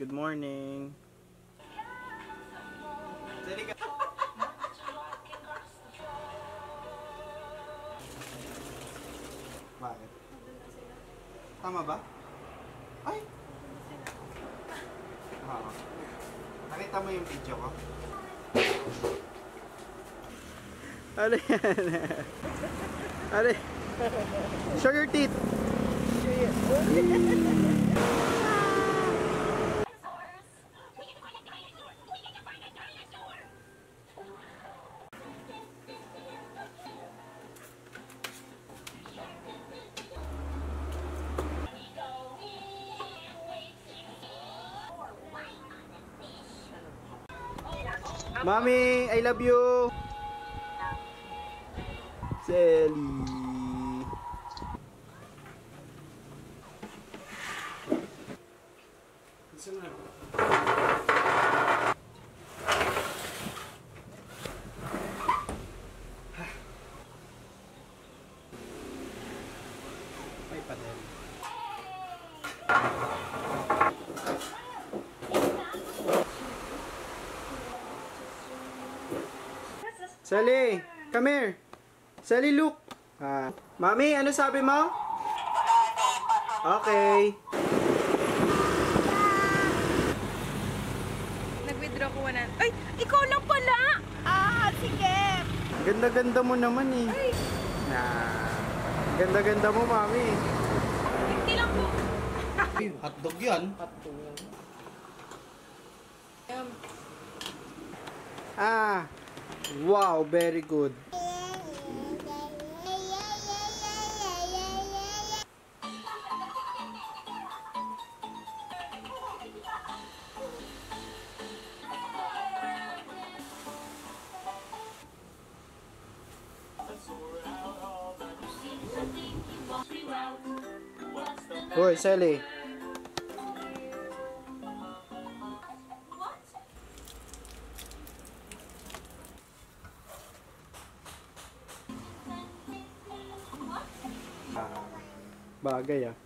Good morning. Bakit? Tama ba? Ay! Oo. Nakita mo yung video ko? Ano yan? Ano? Show your teeth! Mommy, I love you. Sally. May padel. Sally, come here. Sally, look. Mami, ano sabi mo? Okay. Nag-withdraw ko 100. Ay, ikaw lang pala! Sige! Ganda-ganda mo naman eh. Ganda-ganda mo, Mami. Hindi lang po. Hotdog yan. Wow, very good. Hoy, Sally. Bagay ah.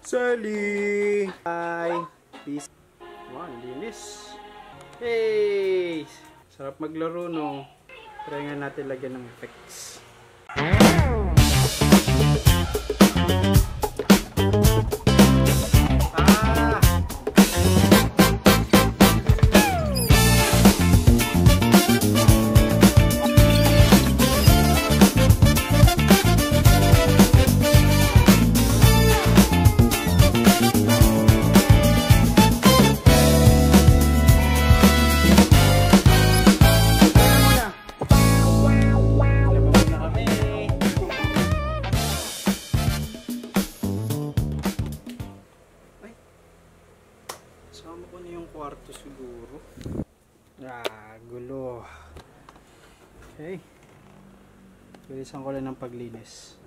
Sally! Hi! Peace. Wow, linis. Hey! Sarap maglaro no. Try nga natin lagyan ng effects. Sama ko na yung kwarto siguro. Gulo. Okay. Bilisan ko lang ng paglinis.